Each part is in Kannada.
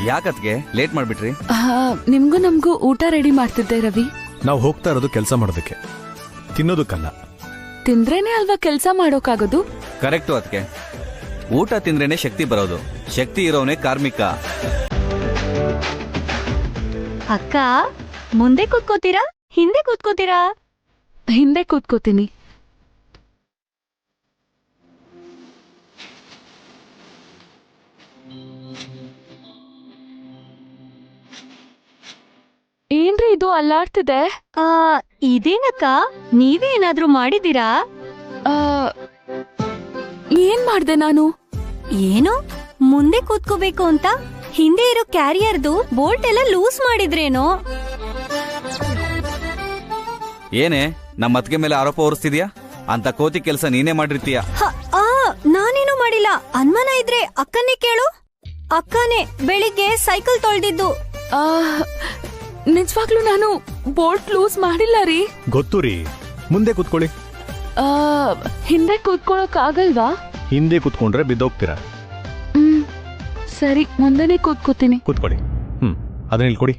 ಯಾಕತ್ಗೆ ಲೇಟ್ ಮಾಡ್ಬಿಟ್ರಿ? ನಿಮ್ಗೂ ನಮ್ಗೂ ಊಟ ರೆಡಿ ಮಾಡ್ತಿದ್ದೆ ರವಿ. ನಾವು ಹೋಗ್ತಾ ಇರೋದು ಕೆಲಸ ಮಾಡೋದಕ್ಕೆ, ತಿನ್ನೋದಕ್ಕಲ್ಲ. ತಿಂದ್ರೇನೆ ಅಲ್ವಾ ಕೆಲ್ಸ ಮಾಡೋಕಾಗೋದು? ಕರೆಕ್ಟು ಅದಕ್ಕೆ. ಊಟ ತಿಂದ್ರೇನೆ ಶಕ್ತಿ ಬರೋದು. ಶಕ್ತಿ ಇರೋನೇ ಕಾರ್ಮಿಕ. ಅಕ್ಕ, ಮುಂದೆ ಕೂತ್ಕೋತೀರಾ ಹಿಂದೆ ಕೂತ್ಕೋತೀರಾ? ಹಿಂದೆ ಕೂತ್ಕೋತೀನಿ. ಏನ್ರಿ ಇದು ಅಲ್ಲಾಡ್ತಿದೆ? ಇದೇನಕ್ಕ, ನೀವೇ ಏನಾದ್ರೂ ಮಾಡಿದೀರಾ? ಏನ್ ಮಾಡ್ದೆ ನಾನು? ಏನು ಮುಂದೆ ಕೂತ್ಕೋಬೇಕು ಅಂತ ಹಿಂದೆ ಇರೋ ಕ್ಯಾರಿಯರ್ದು ಬೋಲ್ಟ್ ಎಲ್ಲ ಲೂಸ್ ಮಾಡಿದ್ರೇನೋ? ಏನೇ ನಮ್ಮ ಅತ್ತಿಗೆ ಮೇಲೆ ಆರೋಪ ಹೊರಿಸ್ತಿದ್ಯಾ? ಅಂತ ಕೋತಿ ಕೆಲಸ ನೀನೇ ಮಾಡಿರ್ತೀಯ. ನಾನೇನು ಮಾಡಿಲ್ಲ. ಅನುಮಾನ ಇದ್ರೆ ಅಕ್ಕನೇ ಕೇಳು. ಅಕ್ಕನೇ ಬೆಳಿಗ್ಗೆ ಸೈಕಲ್ ತೊಳ್ದಿದ್ದು. ನಿಜವಾಗ್ಲೂ ನಾನು ಬೋಲ್ಟ್ ಲೂಸ್ ಮಾಡಿಲ್ಲ ರೀ. ಗೊತ್ತು ರೀ. ಮುಂದೆ ಕೂತ್ಕೊಳ್ಳಿ. ಹಿಂದೆ ಕೂತ್ಕೊಳ್ಳೋಕ್ ಆಗಲ್ವಾ? ಹಿಂದೆ ಕೂತ್ಕೊಂಡ್ರೆ ಬಿದ್ದೋಗ್ತೀರಾ. ಸರಿ, ಮುಂದೆನೆ ಕೂತ್ಕೋತೀನಿ. ಕೂತ್ಕೊಳ್ಳಿ. ಅದನ್ನ ಇಲ್ಲಿ ಕೊಡಿ.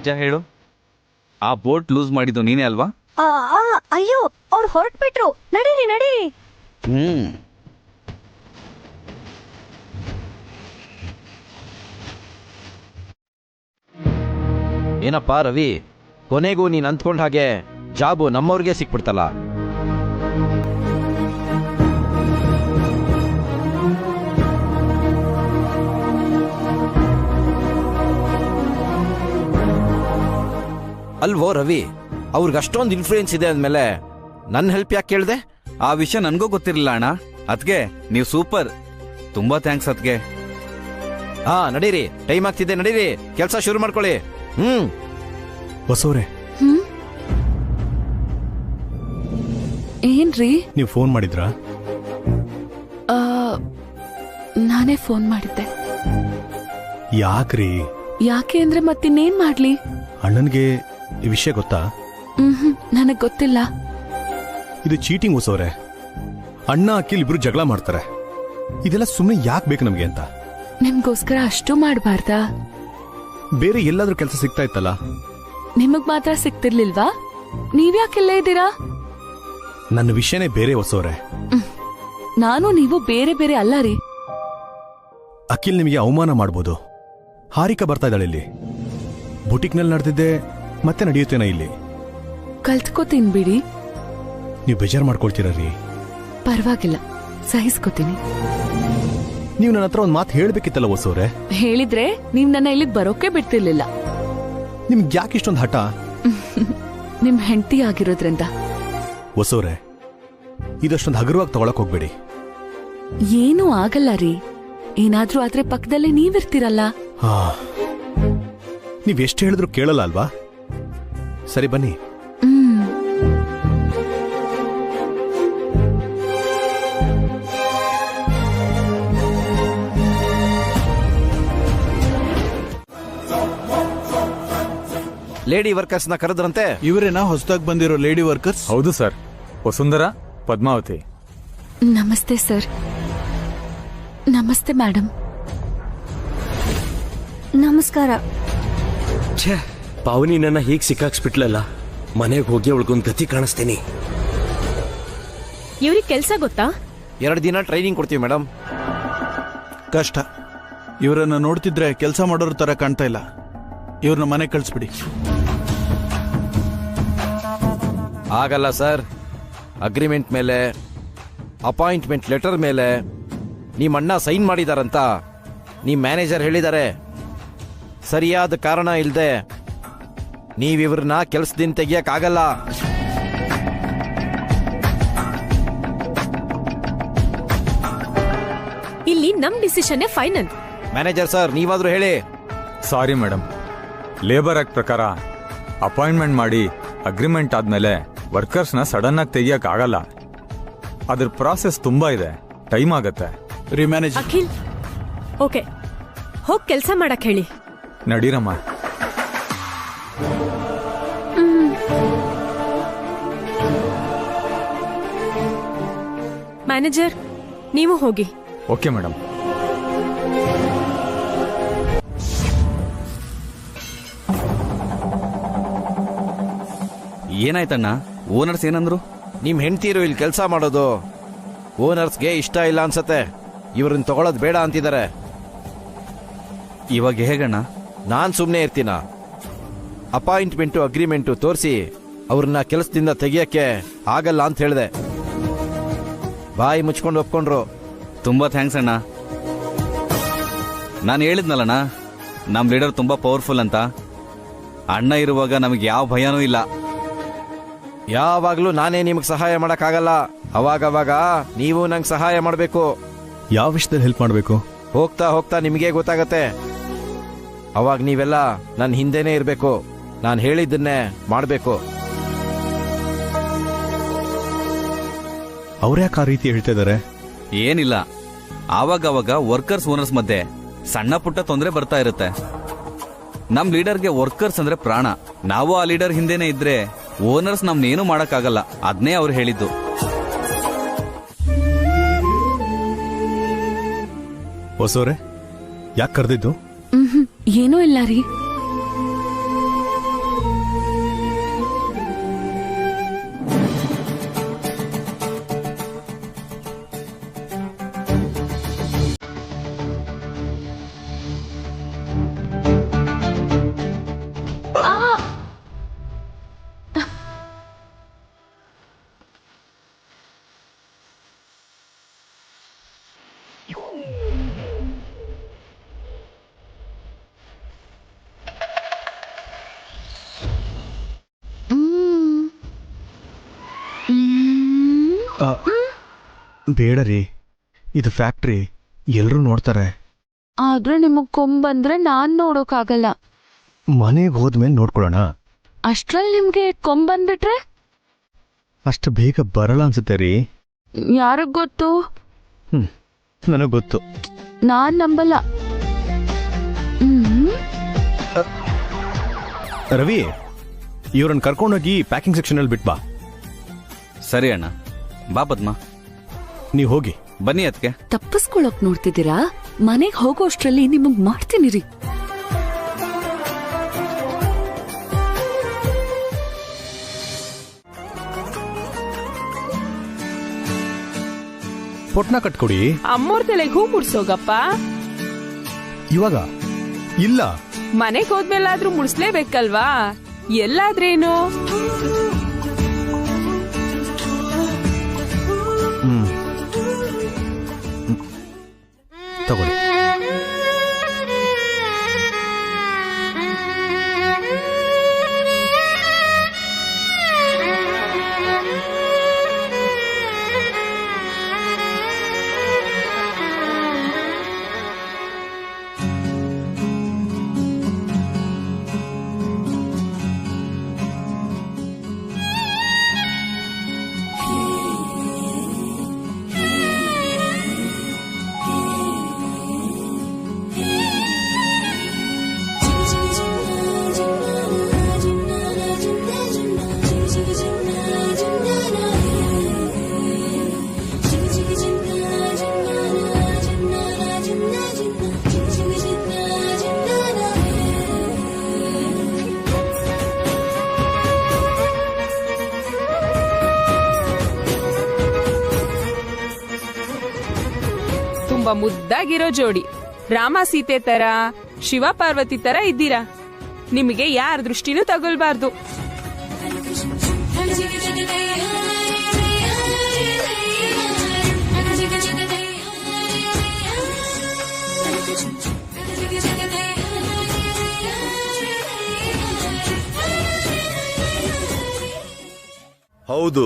ನಿಜ ಹೇಳು, ಆ ಬೋಟ್ ಲೂಸ್ ಮಾಡಿದ್ದು ನೀನೇ ಅಲ್ವಾ? ಅಯ್ಯೋ, ಅವ್ರು ಹೊರಟ್ಬಿಟ್ರು. ನಡೀರಿ ನಡೀರಿ. ಏನಪ್ಪಾ ರವಿ, ಕೊನೆಗೂ ನೀನ್ ಅಂದ್ಕೊಂಡ ಹಾಗೆ ಜಾಬು ನಮ್ಮವ್ರಿಗೆ ಸಿಕ್ಬಿಡ್ತಲ್ಲ. ಅಲ್ವೋ ರವಿ, ಅವ್ರಿಗೆ ಅಷ್ಟೊಂದು ಇನ್ಫ್ಲೂಯೆನ್ಸ್ ಇದೆ ಅಂದ್ಮೇಲೆ ನನ್ನ ಹೆಲ್ಪ್ ಯಾಕೆ ಕೇಳ್ದೆ? ಆ ವಿಷಯ ನನ್ಗೂ ಗೊತ್ತಿರಲಿಲ್ಲ ಅಣ್ಣ. ಅದ್ಗೆ ನೀವು ಸೂಪರ್. ತುಂಬಾ ಥ್ಯಾಂಕ್ಸ್ ಅದ್ಗೆ. ನಡೀರಿ, ಟೈಮ್ ಆಗ್ತಿದೆ, ನಡೀರಿ, ಕೆಲಸ ಶುರು ಮಾಡ್ಕೊಳ್ಳಿ. ಹೊಸವ್ರೆ, ಏನ್ರಿ? ನೀವು ಫೋನ್ ಮಾಡಿದ್ರಾ? ನಾನೇ ಫೋನ್ ಮಾಡಿದ್ದೆ. ಯಾಕ್ರಿ? ಯಾಕೆ ಅಂದ್ರೆ ಮತ್ತಿನ್ನೇನ್ ಮಾಡ್ಲಿ? ಅಣ್ಣನ್ಗೆ ಈ ವಿಷಯ ಗೊತ್ತಾ? ನನಗ್ ಗೊತ್ತಿಲ್ಲ. ಇದು ಚೀಟಿಂಗ್ ಹೊಸವ್ರೆ. ಅಣ್ಣ ಅಕ್ಕಿಲ್ ಇಬ್ರು ಜಗಳ ಮಾಡ್ತಾರೆ. ಇದೆಲ್ಲ ಸುಮ್ಮನೆ ಯಾಕೆ ಬೇಕು ನಮ್ಗೆ ಅಂತ. ನಿಮ್ಗೋಸ್ಕರ ಅಷ್ಟು ಮಾಡ್ಬಾರ್ದಾ? ಬೇರೆ ಎಲ್ಲಾದ್ರೂ ಕೆಲಸ ಸಿಗ್ತಾ ಇತ್ತಲ್ಲ. ನಿಮಗ್ ಮಾತ್ರ ಸಿಗ್ತಿರ್ಲಿಲ್ವಾ? ನೀವ್ಯಾಕೆಲ್ಲ ಇದ್ದೀರಾ? ನನ್ನ ವಿಷಯನೇ ಬೇರೆ ಹೊಸವ್ರೆ. ನಾನು ನೀವು ಬೇರೆ ಬೇರೆ ಅಲ್ಲ ರೀ. ಅಖಿಲ್ ನಿಮಗೆ ಅವಮಾನ ಮಾಡ್ಬೋದು. ಹಾರಿಕಾ ಬರ್ತಾ ಇದ್ದಾಳೆ ಇಲ್ಲಿ. ಬುಟಿಕ್ನಲ್ಲಿ ನಡೆದಿದ್ದೆ ಮತ್ತೆ ನಡೆಯುತ್ತೇನ ಇಲ್ಲಿ? ಕಲ್ತ್ಕೋತೀನಿ ಬಿಡಿ. ನೀವು ಬೇಜಾರು ಮಾಡ್ಕೊಳ್ತೀರ ರೀ. ಪರವಾಗಿಲ್ಲ, ಸಹಿಸ್ಕೋತೀನಿ. ನೀವು ನನ್ನ ಹತ್ರ ಒಂದು ಮಾತು ಹೇಳ್ಬೇಕಿತ್ತಲ್ಲ ಹೊಸವ್ರೆ. ಹೇಳಿದ್ರೆ ನೀವ್ ನನ್ನ ಇಲ್ಲಿ ಬರೋಕೆ ಬಿಡ್ತಿರ್ಲಿಲ್ಲ. ನಿಮ್ಗೆ ಯಾಕೆ ಇಷ್ಟೊಂದು ಹಠ? ನಿಮ್ ಹೆಂಡತಿ ಆಗಿರೋದ್ರಿಂದ. ಹೊಸವ್ರೆ, ಇದಷ್ಟೊಂದು ಹಗುರವಾಗಿ ತಗೊಳಕ್ ಹೋಗ್ಬೇಡಿ. ಏನೂ ಆಗಲ್ಲ ರೀ. ಏನಾದ್ರೂ ಆದ್ರೆ ಪಕ್ಕದಲ್ಲೇ ನೀವಿರ್ತೀರಲ್ಲ. ನೀವ್ ಎಷ್ಟು ಹೇಳಿದ್ರು ಕೇಳಲ್ಲ ಅಲ್ವಾ? ಸರಿ, ಬನ್ನಿ. ಲೇಡಿ ವರ್ಕರ್ಸ್ ನ ಕರೆದ್ರಂತೆ. ಇವರೇನಾ ಹೊಸದಾಗಿ ಬಂದಿರೋ ಲೇಡಿ ವರ್ಕರ್ಸ್? ಹೌದು ಸರ್, ವಸುಂಧರಾ, ಪದ್ಮಾವತಿ. ನಮಸ್ತೆ ಸರ್. ನಮಸ್ತೆ ಮೇಡಮ್. ನಮಸ್ಕಾರ. ಪಾವನಿ ನನ್ನ ಹೀಗೆ ಸಿಕ್ಕಾಕ್ಸ್ಬಿಟ್ಲಲ್ಲ. ಮನೆಗೆ ಹೋಗಿ ಅವಳಿಗೊಂದು ಗತಿ ಕಾಣಿಸ್ತೇನೆ. ಇವ್ರಿಗೆ ಕೆಲ್ಸ ಗೊತ್ತಾ? 2 ದಿನ ಟ್ರೈನಿಂಗ್ ಕೊಡ್ತೀವಿ ಮೇಡಮ್. ಕಷ್ಟ. ಇವರನ್ನ ನೋಡ್ತಿದ್ರೆ ಕೆಲಸ ಮಾಡೋರ ತರ ಕಾಣ್ತಾ ಇಲ್ಲ. ಇವ್ರನ್ನ ಮನೆ ಕಳಿಸ್ಬಿಡಿ. ಆಗಲ್ಲ ಸರ್. ಅಗ್ರಿಮೆಂಟ್ ಮೇಲೆ, ಅಪಾಯಿಂಟ್ಮೆಂಟ್ ಲೆಟರ್ ಮೇಲೆ ನಿಮ್ಮ ಅಣ್ಣ ಸೈನ್ ಮಾಡಿದಾರಂತ ನಿಮ್ಮ ಮ್ಯಾನೇಜರ್ ಹೇಳಿದ್ದಾರೆ. ಸರಿಯಾದ ಕಾರಣ ಇಲ್ಲದೆ ನೀವಿವ್ರನ್ನ ಕೆಲ್ಸದಿಂದ ತೆಗಿಯಕ್ಕಾಗಲ್ಲ. ಇಲ್ಲಿ ನಮ್ ಡಿಸಿಷನ್ ಫೈನಲ್. ಮ್ಯಾನೇಜರ್ ಸರ್, ನೀವಾದ್ರೂ ಹೇಳಿ. ಸಾರಿ ಮೇಡಮ್, ಲೇಬರ್ ಆಕ್ಟ್ ಪ್ರಕಾರ ಅಪಾಯಿಂಟ್ಮೆಂಟ್ ಮಾಡಿ ಅಗ್ರಿಮೆಂಟ್ ಆದ್ಮೇಲೆ ವರ್ಕರ್ಸ್ನ ಸಡನ್ ಆಗಿ ತೆಗಿಯಕ್ಕಾಗಲ್ಲ. ಅದ್ರ ಪ್ರಾಸೆಸ್ ತುಂಬಾ ಇದೆ, ಟೈಮ್ ಆಗತ್ತೆ. ರೀ ಮ್ಯಾನೇಜರ್, ಅಖಿಲ್, ಓಕೆ, ಹೋಗ್ ಕೆಲ್ಸ ಮಾಡಕ್ ಹೇಳಿ. ನಡೀರಮ್ಮ. ಮ್ಯಾನೇಜರ್, ನೀವು ಹೋಗಿ. Okay madam. ಏನಾಯ್ತಣ್ಣ? ಓನರ್ಸ್ ಏನಂದ್ರು? ನಿಮ್ ಹೆಂಡ್ತೀರು ಇಲ್ಲಿ ಕೆಲಸ ಮಾಡೋದು ಓನರ್ಸ್ಗೆ ಇಷ್ಟ ಇಲ್ಲ ಅನ್ಸತ್ತೆ. ಇವ್ರನ್ನ ತಗೊಳೋದ್ ಬೇಡ ಅಂತಿದ್ದಾರೆ. ಇವಾಗ ಹೇಗಣ್ಣ? ನಾನ್ ಸುಮ್ನೆ ಇರ್ತೀನ? ಅಪಾಯಿಂಟ್ಮೆಂಟು ಅಗ್ರಿಮೆಂಟು ತೋರಿಸಿ ಅವ್ರನ್ನ ಕೆಲಸದಿಂದ ತೆಗಿಯಕ್ಕೆ ಆಗಲ್ಲ ಅಂತ ಹೇಳಿದೆ. ಬಾಯಿ ಮುಚ್ಕೊಂಡು ಒಪ್ಕೊಂಡ್ರು. ತುಂಬಾ ಥ್ಯಾಂಕ್ಸ್ ಅಣ್ಣ. ನಾನು ಹೇಳಿದ್ನಲ್ಲಣ್ಣ, ನಮ್ ಲೀಡರ್ ತುಂಬಾ ಪವರ್ಫುಲ್ ಅಂತ. ಅಣ್ಣ ಇರುವಾಗ ನಮಗೆ ಯಾವ ಭಯನೂ ಇಲ್ಲ. ಯಾವಾಗ್ಲೂ ನಾನೇ ನಿಮಗೆ ಸಹಾಯ ಮಾಡಕ್ಕಾಗಲ್ಲ. ಅವಾಗವಾಗ ನೀವು ನಂಗೆ ಸಹಾಯ ಮಾಡಬೇಕು. ಯಾವ ವಿಷಯದಲ್ಲಿ ಹೆಲ್ಪ್ ಮಾಡಬೇಕು? ಹೋಗ್ತಾ ಹೋಗ್ತಾ ನಿಮಗೆ ಗೊತ್ತಾಗತ್ತೆ. ಅವಾಗ ನೀವೆಲ್ಲ ನನ್ನ ಹಿಂದೆನೇ ಇರಬೇಕು. ನಾನು ಹೇಳಿದ್ದನ್ನೇ ಮಾಡಬೇಕು. ಅವ್ರ್ಯಾಕೆ ಆ ರೀತಿ ಹೇಳ್ತಾ ಇದಾರೆ? ಏನಿಲ್ಲ, ಆವಾಗವಾಗ ವರ್ಕರ್ಸ್ ಓನರ್ಸ್ ಮಧ್ಯೆ ಸಣ್ಣ ಪುಟ್ಟ ತೊಂದರೆ ಬರ್ತಾ ಇರುತ್ತೆ. ನಮ್ ಲೀಡರ್ಗೆ ವರ್ಕರ್ಸ್ ಅಂದ್ರೆ ಪ್ರಾಣ. ನಾವು ಆ ಲೀಡರ್ ಹಿಂದೆನೆ ಇದ್ರೆ ಓನರ್ಸ್ ನಮ್ನೇನು ಮಾಡಕ್ಕಾಗಲ್ಲ. ಅದ್ನೇ ಅವ್ರು ಹೇಳಿದ್ದು. ಹೊಸೋರೆ, ಯಾಕೆ ಕರೆದಿದ್ದು? ಏನೂ ಇಲ್ಲ ರೀ. ಬೇಡ ರೀ, ಇದು ಫ್ಯಾಕ್ಟ್ರಿ, ಎಲ್ರೂ ನೋಡ್ತಾರೆ. ಆದ್ರೆ ನಿಮಗ್ ಕೊಂಬಂದ್ರೆ ನಾನ್ ನೋಡೋಕಾಗಲ್ಲ. ಮನೆಗೆ ಹೋದ್ಮೇಲೆ ನೋಡ್ಕೊಳ್ಳೋಣ. ಅಷ್ಟ್ರಲ್ಲಿ ನಿಮ್ಗೆ ಕೊಂಬಂದ್ಬಿಟ್ರೆ ಅಷ್ಟು ಬೇಗ ಬರಲ್ಲ ಅನ್ಸುತ್ತೆ ರೀ. ಯಾರಿಗ್ ಗೊತ್ತು? ನನಗೆ ಗೊತ್ತು. ನಾನ್ ನಂಬಲ್ಲ. ರವಿ, ಇವ್ರನ್ನ ಕರ್ಕೊಂಡೋಗಿ ಪ್ಯಾಕಿಂಗ್ ಸೆಕ್ಷನ್ ಅಲ್ಲಿ ಬಿಟ್ಬಾ. ಸರಿ ಅಣ್ಣ. ಬಾ ಪದ್ಮ. ನೀವು ಹೋಗಿ. ಬನ್ನಿ ಅದಕ್ಕೆ. ತಪ್ಪಿಸ್ಕೊಳಕ್ ನೋಡ್ತಿದ್ದೀರಾ? ಮನೆಗ್ ಹೋಗೋ ಅಷ್ಟ್ರಲ್ಲಿ ನಿಮಗ್ ಮಾಡ್ತೀನಿ ರೀ. ಪೊಟ್ನ ಕಟ್ಕೊಡಿ. ಅಮ್ಮೋರ್ ತಲೆಗೆ ಹೂ ಮುಡ್ಸೋಗಪ್ಪ. ಇವಾಗ ಇಲ್ಲ, ಮನೆಗ್ ಹೋದ್ಮೇಲಾದ್ರೂ ಮುಡ್ಸ್ಲೇಬೇಕಲ್ವಾ? ಎಲ್ಲಾದ್ರೇನು? ತಗೊಳ್ಳಿ. ತುಂಬಾ ಮುದ್ದಾಗಿರೋ ಜೋಡಿ. ರಾಮ ಸೀತೆ ತರ, ಶಿವ ಪಾರ್ವತಿ ತರ ಇದ್ದೀರಾ. ನಿಮಗೆ ಯಾರ ದೃಷ್ಟಿನೂ ತಗೊಳ್ಬಾರ್ದು. ಹೌದು,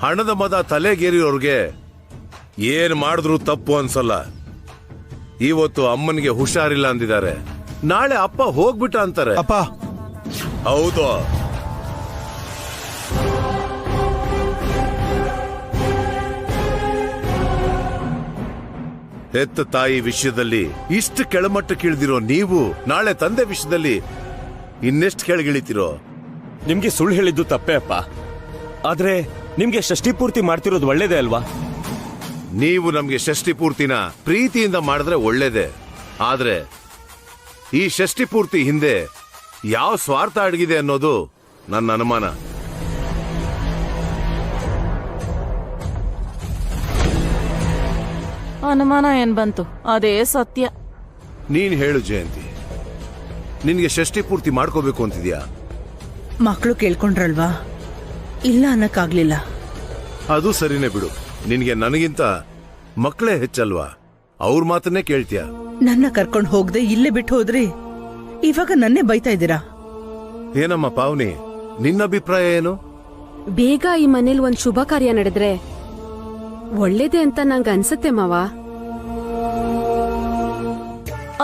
ಹಣದ ಮದ ತಲೆಗೇರಿಯೋರ್ಗೆ ಏನ್ ಮಾಡಿದ್ರು ತಪ್ಪು ಅನ್ಸಲ್ಲ. ಇವತ್ತು ಅಮ್ಮನಿಗೆ ಹುಷಾರಿಲ್ಲ ಅಂದಿದ್ದಾರೆ, ನಾಳೆ ಅಪ್ಪ ಹೋಗ್ಬಿಟ್ಟ ಅಂತಾರೆ. ಅಪ್ಪ ಹೌದು, ಹೆತ್ತ ತಾಯಿ ವಿಷಯದಲ್ಲಿ ಇಷ್ಟು ಕೆಳಮಟ್ಟಕ್ಕಿಳಿದಿರೋ ನೀವು ನಾಳೆ ತಂದೆ ವಿಷಯದಲ್ಲಿ ಇನ್ನೆಷ್ಟು ಕೆಳಗಿಳಿತಿರೋ? ನಿಮ್ಗೆ ಸುಳ್ಳು ಹೇಳಿದ್ದು ತಪ್ಪೇ ಅಪ್ಪ, ಆದ್ರೆ ನಿಮ್ಗೆ ಷಷ್ಠಿ ಪೂರ್ತಿ ಮಾಡ್ತಿರೋದು ಒಳ್ಳೇದೇ ಅಲ್ವಾ? ನೀವು ನಮ್ಗೆ ಷಷ್ಠಿ ಪೂರ್ತಿನ ಪ್ರೀತಿಯಿಂದ ಮಾಡಿದ್ರೆ ಒಳ್ಳೇದೆ. ಆದ್ರೆ ಈ ಷಷ್ಠಿ ಪೂರ್ತಿ ಹಿಂದೆ ಯಾವ ಸ್ವಾರ್ಥ ಅಡಗಿದೆ ಅನ್ನೋದು ನನ್ನ ಅನುಮಾನ. ಅನುಮಾನ ಏನ್ ಬಂತು, ಅದೇ ಸತ್ಯ. ನೀನ್ ಹೇಳು ಜಯಂತಿ, ನಿನ್ಗೆ ಷಷ್ಠಿ ಪೂರ್ತಿ ಮಾಡ್ಕೋಬೇಕು ಅಂತಿದ್ಯಾ? ಮಕ್ಕಳು ಕೇಳ್ಕೊಂಡ್ರಲ್ವಾ, ಇಲ್ಲ ಅನ್ನಕ್ಕಾಗ್ಲಿಲ್ಲ. ಅದು ಸರಿನೇ ಬಿಡು, ನಿನ್ಗೆ ನನಗಿಂತ ಮಕ್ಕಳೇ ಹೆಚ್ಚಲ್ವಾ, ಅವ್ರ ಮಾತನ್ನೇ ಕೇಳ್ತೀಯ. ನನ್ನ ಕರ್ಕೊಂಡ್ ಹೋಗದೆ ಇಲ್ಲೇ ಬಿಟ್ಟು ಹೋದ್ರಿ, ಇವಾಗ ನನ್ನೇ ಬೈತಾ ಇದ್ದೀರಾ. ಏನಮ್ಮ ಪಾವನಿ, ನಿನ್ನ ಅಭಿಪ್ರಾಯ ಏನು? ಬೇಗ ಈ ಮನೇಲಿ ಒಂದ್ ಶುಭ ಕಾರ್ಯ ನಡೆದ್ರೆ ಒಳ್ಳೇದೇ ಅಂತ ನಂಗೆ ಅನ್ಸತ್ತೆ ಮಾವ.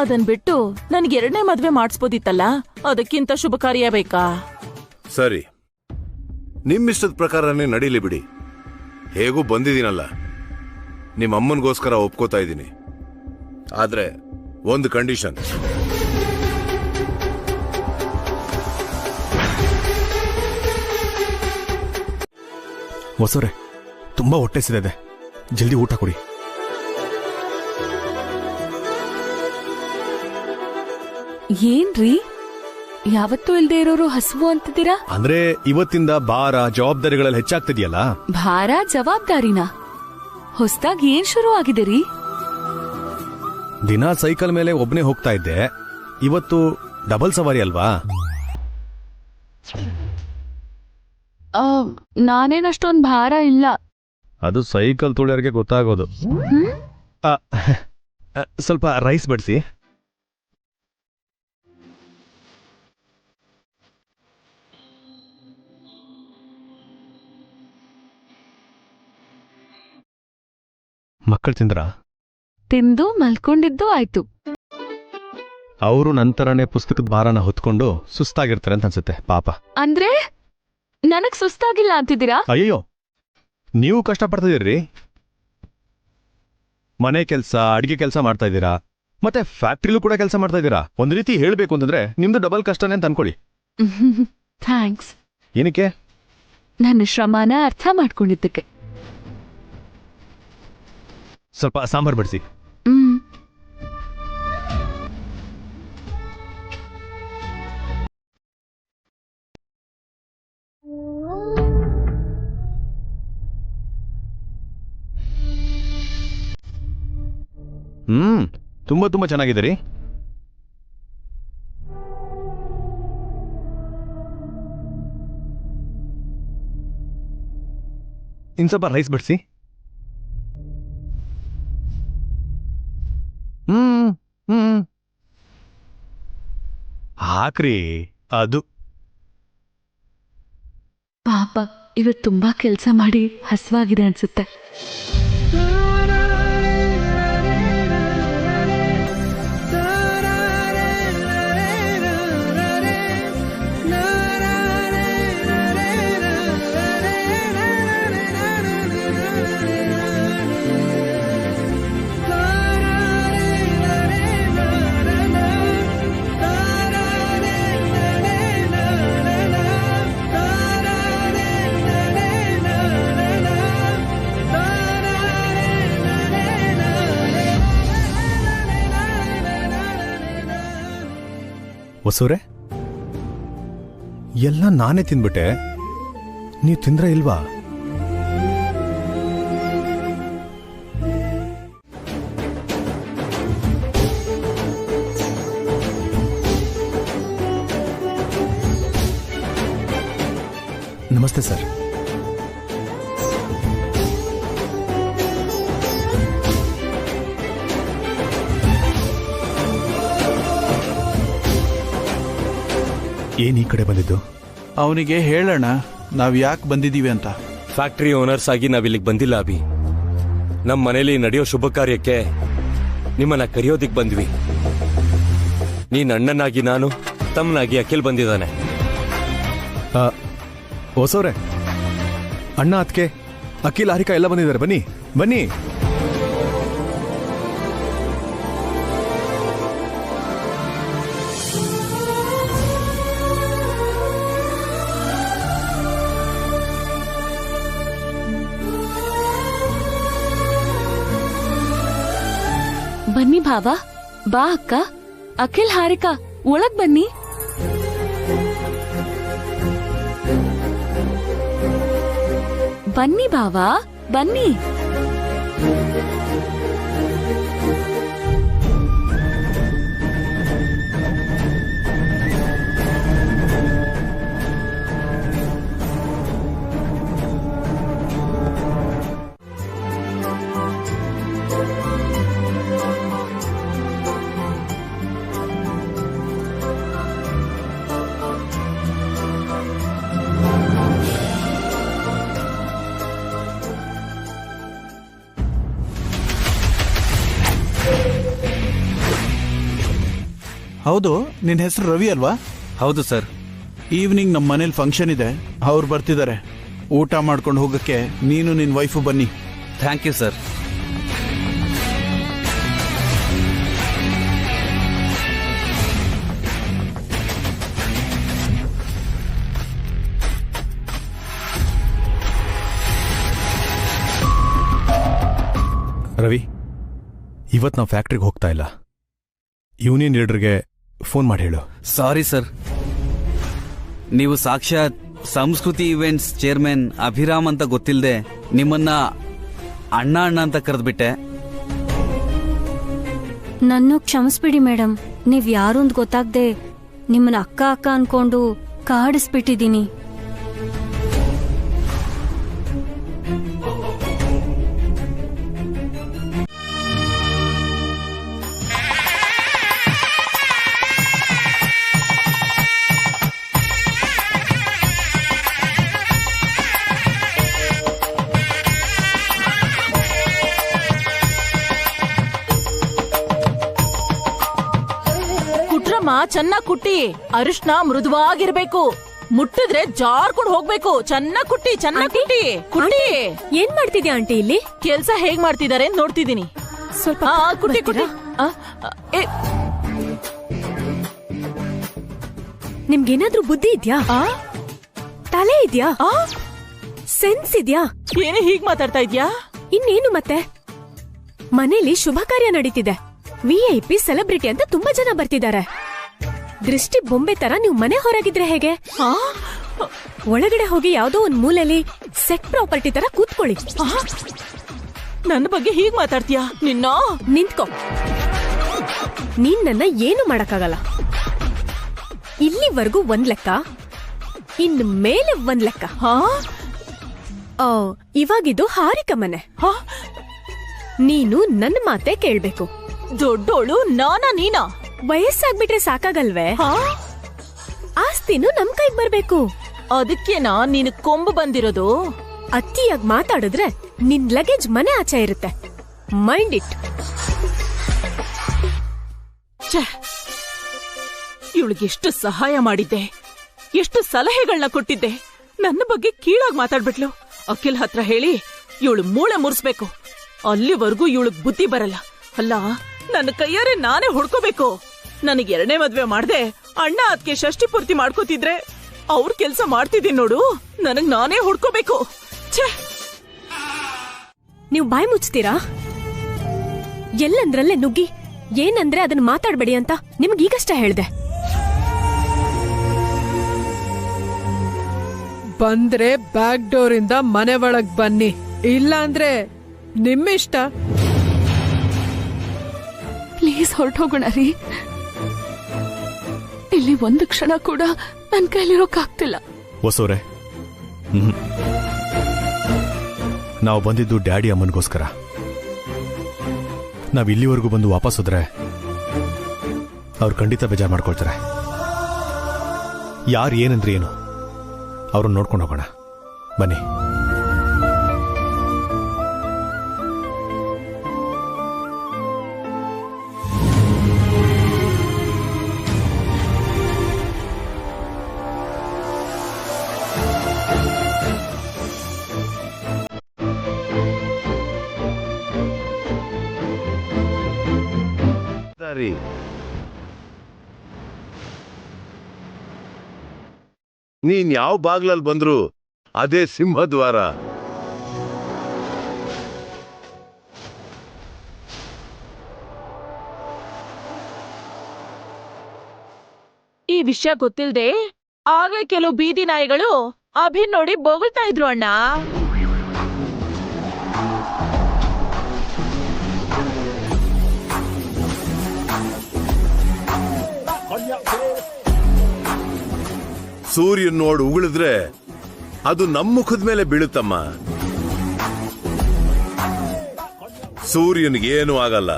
ಅದನ್ ಬಿಟ್ಟು ನನ್ಗೆ ಎರಡನೇ ಮದ್ವೆ ಮಾಡಿಸ್ಬೋದಿತ್ತಲ್ಲ, ಅದಕ್ಕಿಂತ ಶುಭ ಕಾರ್ಯ ಬೇಕಾ? ಸರಿ, ನಿಮ್ಮಿಷ್ಟದ ಪ್ರಕಾರನೇ ನಡೀಲಿ ಬಿಡಿ. ಹೇಗೂ ಬಂದಿದ್ದೀನಲ್ಲ, ನಿಮ್ಮ ಅಮ್ಮನಿಗೋಸ್ಕರ ಒಪ್ಕೋತಾ ಇದ್ದೀನಿ. ಆದ್ರೆ ಒಂದು ಕಂಡೀಷನ್. ಹೊಸರೆ, ತುಂಬಾ ಹೊಟ್ಟೆ ಸಿದೆ, ಜಲ್ದಿ ಊಟ ಕೊಡಿ. ಏನ್ರಿ ಯಾವತ್ತೂ ಇಲ್ದೇ ಇರೋರು ಹಸುವು ಅಂತಿದ್ದೀರಾ? ಅಂದ್ರೆ ಇವತ್ತಿಂದ ಭಾರ ಜವಾಬ್ದಾರಿಗಳಲ್ಲಿ ಹೆಚ್ಚಾಗ್ತಿದ್ಯಲ್ಲ. ಭಾರ ಜವಾಬ್ದಾರಿನ ಹೊಸ್ದಾಗಿ ಏನ್ ಶುರು ಆಗಿದೆ ರೀ? ದಿನ ಸೈಕಲ್ ಮೇಲೆ ಒಬ್ನೇ ಹೋಗ್ತಾ ಇದ್ದೆ, ಇವತ್ತು ಡಬಲ್ ಸವಾರಿ ಅಲ್ವಾ? ನಾನೇನಷ್ಟೊಂದ್ ಭಾರ ಇಲ್ಲ. ಅದು ಸೈಕಲ್ ತುಳಿಯೋರ್ಗೆ ಗೊತ್ತಾಗೋದು. ಸ್ವಲ್ಪ ರೈಸ್ ಬಡಿಸಿ. ಮಕ್ಕಳು ತಿಂದ್ರ? ತಿಂದು ಮಲ್ಕೊಂಡಿದ್ದು ಆಯ್ತು. ಅವರು ನಂತರನೇ ಪುಸ್ತಕದ ಭಾರನ ಹೊತ್ಕೊಂಡು ಸುಸ್ತಾಗಿರ್ತಾರೆ ಅಂತ ಅನ್ಸುತ್ತೆ ಪಾಪ. ಅಂದ್ರೆ ನನಗ್ ಸುಸ್ತಾಗಿಲ್ಲ ಅಂತಿದ್ದೀರಾ? ಅಯ್ಯೋ, ನೀವು ಕಷ್ಟಪಡ್ತಿದ್ದೀರಿ. ಮನೆ ಕೆಲಸ, ಅಡಿಗೆ ಕೆಲಸ ಮಾಡ್ತಾ ಇದ್ದೀರಾ, ಮತ್ತೆ ಫ್ಯಾಕ್ಟ್ರಿಲೂ ಕೂಡ ಕೆಲಸ ಮಾಡ್ತಾ ಇದ್ದೀರಾ. ಒಂದ್ ರೀತಿ ಹೇಳ್ಬೇಕು ಅಂತಂದ್ರೆ ನಿಮ್ದು ಡಬಲ್ ಕಷ್ಟನೇ ಅಂತ ಅನ್ಕೊಳ್ಳಿ. ಥ್ಯಾಂಕ್ಸ್. ಏನಕ್ಕೆ? ನನ್ನ ಶ್ರಮನ ಅರ್ಥ ಮಾಡ್ಕೊಂಡಿದ್ದಕ್ಕೆ. ಸ್ವಲ್ಪ ಸಾಂಬಾರ್ ಬಡಿಸಿ. ತುಂಬಾ ತುಂಬಾ ಚೆನ್ನಾಗಿದೆ ರೀ. ಇನ್ ಸ್ವಲ್ಪ ರೈಸ್ ಬಡಿಸಿ. ಹಾಕ್ರಿ. ಅದು ಪಾಪ ಇವತ್ತು ತುಂಬಾ ಕೆಲಸ ಮಾಡಿ ಹಸ್ವಾಗಿದೆ ಅನ್ಸುತ್ತೆ. ಹೊಸೂರೆ, ಎಲ್ಲ ನಾನೇ ತಿಂದ್ಬಿಟ್ಟೆ, ನೀವು ತಿಂದ್ರ ಇಲ್ವಾ? ನಮಸ್ತೆ ಸರ್. ಏನ್ ಈ ಕಡೆ ಬಂದಿದ್ದು? ಅವನಿಗೆ ಹೇಳೋಣ, ನಾವ್ ಯಾಕೆ ಬಂದಿದೀವಿ ಅಂತ. ಫ್ಯಾಕ್ಟರಿ ಓನರ್ಸ್ ಆಗಿ ನಾವಿಲ್ಲಿಗೆ ಬಂದಿಲ್ಲ ಅಭಿ. ನಮ್ಮ ಮನೇಲಿ ನಡೆಯೋ ಶುಭ ಕಾರ್ಯಕ್ಕೆ ನಿಮ್ಮನ್ನ ಕರೆಯೋದಿಕ್ ಬಂದ್ವಿ. ನೀನ್ ಅಣ್ಣನಾಗಿ ನಾನು, ತಮ್ಮನಾಗಿ ಅಖಿಲ್ ಬಂದಿದ್ದಾನೆ. ಹೊಸವ್ರೆ, ಅಣ್ಣ ಅದಕ್ಕೆ ಅಖಿಲ್ ಹಾರಿಕಾ ಎಲ್ಲ ಬಂದಿದ್ದಾರೆ. ಬನ್ನಿ ಬನ್ನಿ. ಬನ್ನಿ ಭಾವ, ಬಾ ಅಕ್ಕ. ಅಖಿಲ್ ಹಾರಿಕಾ ಒಳಗ್ ಬನ್ನಿ. ಬನ್ನಿ ಭಾವ, ಬನ್ನಿ. ಹೌದು, ನಿನ್ ಹೆಸರು ರವಿ ಅಲ್ವಾ? ಹೌದು ಸರ್. ಈವ್ನಿಂಗ್ ನಮ್ಮ ಮನೇಲಿ ಫಂಕ್ಷನ್ ಇದೆ, ಅವ್ರು ಬರ್ತಿದ್ದಾರೆ. ಊಟ ಮಾಡ್ಕೊಂಡು ಹೋಗಕ್ಕೆ ನೀನು ನಿನ್ ವೈಫು ಬನ್ನಿ. Thank you sir. ರವಿ, ಇವತ್ತು ನಾವು ಫ್ಯಾಕ್ಟ್ರಿಗೆ ಹೋಗ್ತಾ ಇಲ್ಲ. ಯೂನಿಯನ್ ಲೀಡರ್ಗೆ ಫೋನ್ ಮಾಡಿ ಹೇಳು. ಸಾರಿ ಸರ್, ನೀವು ಸಾಕ್ಷಾತ್ ಸಂಸ್ಕೃತಿ ಇವೆಂಟ್ಸ್ ಚೇರ್ಮನ್ ಅಭಿರಾಮ್ ಅಂತ ಗೊತ್ತಿಲ್ಲದೆ ನಿಮ್ಮನ್ನ ಅಣ್ಣ ಅಣ್ಣ ಅಂತ ಕರೆದ್ಬಿಟ್ಟೆ. ನನ್ನ ಕ್ಷಮಿಸ್ಬಿಡಿ ಮೇಡಮ್. ನೀವ್ ಯಾರು ಅಂತ ಗೊತ್ತಾಗ್ದೆ ನಿಮ್ಮನ್ನ ಅಕ್ಕ ಅಕ್ಕ ಅನ್ಕೊಂಡು ಕಾಡಿಸ್ಬಿಟ್ಟಿದೀನಿ. ಚೆನ್ನಾಗ್ ಕುಟ್ಟಿ, ಅರಿಶಿನ ಮೃದುವಾಗಿರ್ಬೇಕು, ಮುಟ್ಟಿದ್ರೆ ಜಾರ್ಕೊಂಡು ಹೋಗ್ಬೇಕು. ಚೆನ್ನಾಗ್ ಕುಟ್ಟಿ, ಚೆನ್ನಾಗ್ ಕುಟ್ಟಿ. ಕುಟ್ಟಿ. ಏನ್ ಮಾಡ್ತಿದ್ಯಾ ಆಂಟಿ ಇಲ್ಲಿ? ಕೆಲ್ಸ ಹೇಗ್ ಮಾಡ್ತಿದ್ದಾರೆ ನೋಡ್ತಿದೀನಿ. ಸ್ವಲ್ಪ ಕುಟ್ಟಿ ಕುಟ್ಟಿ. ನಿಮ್ಗೇನಾದ್ರೂ ಬುದ್ಧಿ ಇದ್ಯಾ? ತಲೆ ಇದ್ಯಾ? ಸೆನ್ಸ್ ಇದ್ಯಾ? ಏನೇ ಹೀಗ್ ಮಾತಾಡ್ತಾ ಇದ್ಯಾ? ಇನ್ನೇನು ಮತ್ತೆ, ಮನೇಲಿ ಶುಭ ಕಾರ್ಯ ನಡೀತಿದೆ. VIP ಸೆಲೆಬ್ರಿಟಿ ಅಂತ ತುಂಬಾ ಜನ ಬರ್ತಿದ್ದಾರೆ. ದೃಷ್ಟಿ ಬೊಂಬೆ ತರ ನೀವು ಮನೆ ಹೊರಗಿದ್ರೆ ಹೇಗೆ? ಒಳಗಡೆ ಹೋಗಿ ಯಾವ್ದೋ ಒಂದ್ ಮೂಲೆಯಲ್ಲಿ ಸೆಟ್ ಪ್ರಾಪರ್ಟಿ ತರ ಕೂತ್ಕೊಳ್ಳಿ. ನನ್ನ ಬಗ್ಗೆ ಹೀಗ್ ಮಾತಾಡ್ತೀಯಾ? ನಿಂತ್ಕೋ. ನೀನ್ ನನ್ನ ಏನು ಮಾಡಕ್ಕಾಗಲ್ಲ. ಇಲ್ಲಿವರೆಗೂ ಒಂದ್ ಲೆಕ್ಕ, ಇನ್ ಮೇಲೆ ಒಂದ್ ಲೆಕ್ಕ. ಇವಾಗಿದು ಹಾರಿಕಾ ಮನೆ. ನೀನು ನನ್ನ ಮಾತೆ ಕೇಳ್ಬೇಕು. ದೊಡ್ಡೋಳು ನಾನಾ ನೀನಾ? ವಯಸ್ಸಾಗ್ಬಿಟ್ರೆ ಸಾಕಾಗಲ್ವೇ? ಆಸ್ತಿನೂ ನಮ್ ಕೈಗ್ ಬರ್ಬೇಕು. ಅದಕ್ಕೇನಾ ನೀನು ಕೊಂಬು ಬಂದಿರೋದು? ಅತಿಯಾಗಿ ಮಾತಾಡಿದ್ರೆ ನಿನ್ ಲಗೇಜ್ ಮನೆ ಆಚೆ ಇರುತ್ತೆ. Mind it. ಇವಳಿಗೆ ಎಷ್ಟು ಸಹಾಯ ಮಾಡಿದ್ದೆ, ಎಷ್ಟು ಸಲಹೆಗಳನ್ನ ಕೊಟ್ಟಿದ್ದೆ. ನನ್ನ ಬಗ್ಗೆ ಕೀಳಾಗಿ ಮಾತಾಡ್ಬಿಟ್ಲು. ಅಖಿಲ್ ಹತ್ರ ಹೇಳಿ ಇವಳು ಮೂಳೆ ಮುರಿಸ್ಬೇಕು. ಅಲ್ಲಿವರೆಗೂ ಇವಳಿಗೆ ಬುದ್ಧಿ ಬರಲ್ಲ. ಅಲ್ಲ, ನನ್ನ ಕೈಯಾರೆ ನಾನೇ ಹೊಡ್ಕೋಬೇಕು. ನನಗೆ 2ನೇ ಮದ್ವೆ ಮಾಡ್ದೆ ಅಣ್ಣ ಅದಕ್ಕೆ ಷಷ್ಠಿ ಪೂರ್ತಿ ಮಾಡ್ಕೋತಿದ್ರೆ ಅವ್ರ ಕೆಲ್ಸ ಮಾಡ್ತಿದ್ದೀನಿ ನೋಡು. ನನಗ್ ನಾನೇ ಹೊಡ್ಕೋಬೇಕು. ನೀವು ಬಾಯಿ ಮುಚ್ತೀರಾ? ಎಲ್ಲಂದ್ರಲ್ಲೇ ನುಗ್ಗಿ ಏನಂದ್ರೆ ಅದನ್ನ ಮಾತಾಡ್ಬೇಡಿ ಅಂತ ನಿಮ್ಗೀಗಷ್ಟೇ ಹೇಳ್ದೆ. ಬಂದ್ರೆ ಬ್ಯಾಕ್ ಡೋರ್ ಇಂದ ಮನೆ ಒಳಗ್ ಬನ್ನಿ, ಇಲ್ಲ ಅಂದ್ರೆ ನಿಮ್ಮಿಷ್ಟ. ಪ್ಲೀಸ್ ಹೊರಟೋಗೋಣ ರೀ. ಇಲ್ಲಿ ಒಂದು ಕ್ಷಣ ಕೂಡ ನನ್ ಕೈಲಿರೋಕ್ಕಾಗ್ತಿಲ್ಲ. ಹೊಸವ್ರೆ, ನಾವು ಬಂದಿದ್ದು ಡ್ಯಾಡಿ ಅಮ್ಮನಿಗೋಸ್ಕರ. ನಾವ್ ಇಲ್ಲಿವರೆಗೂ ಬಂದು ವಾಪಸ್ ಹೋದ್ರೆ ಅವ್ರು ಖಂಡಿತ ಬೇಜಾರು ಮಾಡ್ಕೊಳ್ತಾರೆ. ಯಾರು ಏನಂದ್ರೆ ಏನು, ಅವ್ರನ್ನ ನೋಡ್ಕೊಂಡು ಹೋಗೋಣ. ಬನ್ನಿ. ದಾರಿ ನೀನ್ ಯಾವ ಬಾಗ್ಲಲ್ಲಿ ಬಂದ್ರು ಅದೇ ಸಿಂಹದ್ವಾರ. ಈ ವಿಷಯ ಗೊತ್ತಿಲ್ದೆ ಆಗ ಕೆಲವು ಬೀದಿ ನಾಯಿಗಳು ಅಭಿನ್ ನೋಡಿ ಬೋಗಳ್ತಾ ಇದ್ರು ಅಣ್ಣ. ಸೂರ್ಯನ್ ನೋಡ್ ಉಗುಳಿದ್ರೆ ಅದು ನಮ್ಮ ಮುಖದ ಮೇಲೆ ಬೀಳುತ್ತಮ್ಮ. ಸೂರ್ಯನಿಗೇನು ಆಗಲ್ಲ.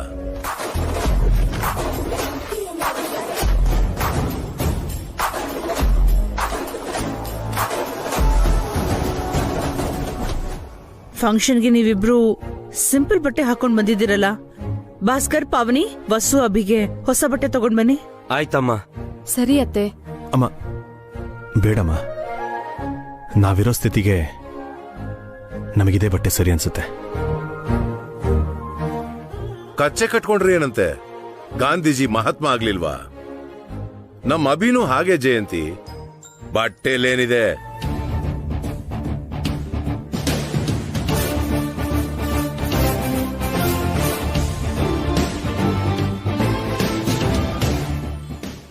ಫಂಕ್ಷನ್ಗೆ ನೀವಿಬ್ರು ಸಿಂಪಲ್ ಬಟ್ಟೆ ಹಾಕೊಂಡ್ ಬಂದಿದ್ದೀರಲ್ಲ. ಭಾಸ್ಕರ್, ಪಾವನಿ, ವಸು, ಅಭಿಗೆ ಹೊಸ ಬಟ್ಟೆ ತಗೊಂಡ್ ಬನ್ನಿ. ಆಯ್ತಮ್ಮ. ಸರಿ ಅತ್ತೆ. ಅಮ್ಮ ಬೇಡಮ್ಮ, ನಾವಿರೋ ಸ್ಥಿತಿಗೆ ನಮಗಿದೇ ಬಟ್ಟೆ ಸರಿ ಅನ್ಸುತ್ತೆ. ಕಚ್ಚೆ ಕಟ್ಕೊಂಡ್ರಿ ಏನಂತೆ, ಗಾಂಧೀಜಿ ಮಹಾತ್ಮ ಆಗ್ಲಿಲ್ವಾ? ನಮ್ಮ ಅಭಿನೂ ಹಾಗೆ ಜಯಂತಿ. ಬಟ್ಟೆಲೇನಿದೆ?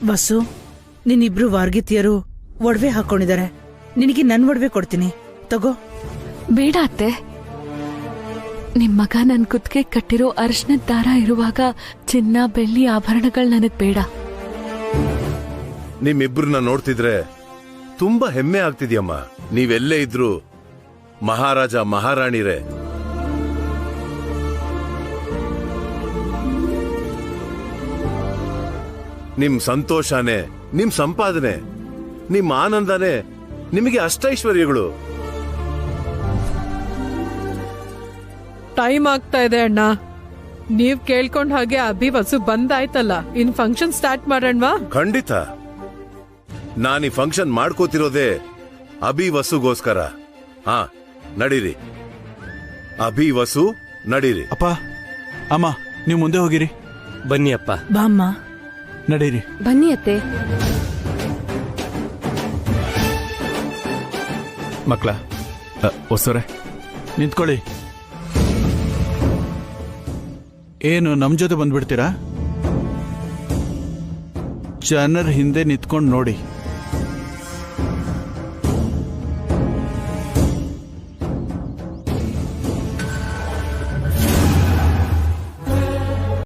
ವಸು, ನಿನ್ನಿಬ್ರು ವಾರ್ಗಿತಿಯರು ಒಡವೆ ಹಾಕೊಂಡಿದ್ದಾರೆ. ನಿನಗೆ ನನ್ ಒಡವೆ ಕೊಡ್ತೀನಿ, ತಗೋ. ಬೇಡ ಅತ್ತೆ, ನಿಮ್ ಮಗ ನನ್ ಕುತ್ತಿಗೆ ಕಟ್ಟಿರೋ ಅರಿಶಿನದ ದಾರ ಇರುವಾಗ ಚಿನ್ನ ಬೆಳ್ಳಿ ಆಭರಣಗಳು ನನಗ್ ಬೇಡ. ನಿಮ್ಮಿಬ್ರನ್ನ ನೋಡ್ತಿದ್ರೆ ತುಂಬಾ ಹೆಮ್ಮೆ ಆಗ್ತಿದ್ಯಮ್ಮ. ನೀವೆಲ್ಲೇ ಇದ್ರು ಮಹಾರಾಜ ಮಹಾರಾಣಿರೇ. ನಿಮ್ ಸಂತೋಷನೇ ನಿಮ್ ಸಂಪಾದನೆ, ನಿಮ್ ಆನಂದನೇ ನಿಮಗೆ ಅಷ್ಟೈಶ್ವರ್ಯಗಳು. ಟೈಮ್ ಆಗ್ತಾ ಇದೆ ಅಣ್ಣ. ನೀವ್ ಕೇಳ್ಕೊಂಡ್ ಹಾಗೆ ಅಭಿ ವಸು ಬಂದಾಯ್ತಲ್ಲ, ಇನ್ ಫಂಕ್ಷನ್ ಸ್ಟಾರ್ಟ್ ಮಾಡೋಣವಾ? ಖಂಡಿತ. ನಾನೀ ಫಂಕ್ಷನ್ ಮಾಡ್ಕೋತಿರೋದೇ ಅಭಿ ವಸುಗೋಸ್ಕರ. ಹಾ, ನಡೀರಿ ಅಭಿ ವಸು, ನಡೀರಿ. ಅಪ್ಪ ಅಮ್ಮ ನೀವು ಮುಂದೆ ಹೋಗಿರಿ. ಬನ್ನಿ ಅಪ್ಪ. ಬಾಮ್ಮ, ನಡೀರಿ. ಬನ್ನಿ ಅತ್ತೆ. ಮಕ್ಕಳ ಹೊಸರೆ ನಿಂತ್ಕೊಳ್ಳಿ. ಏನು ನಮ್ ಜೊತೆ ಬಂದ್ಬಿಡ್ತೀರಾ? ಜನರ ಹಿಂದೆ ನಿಂತ್ಕೊಂಡು ನೋಡಿ.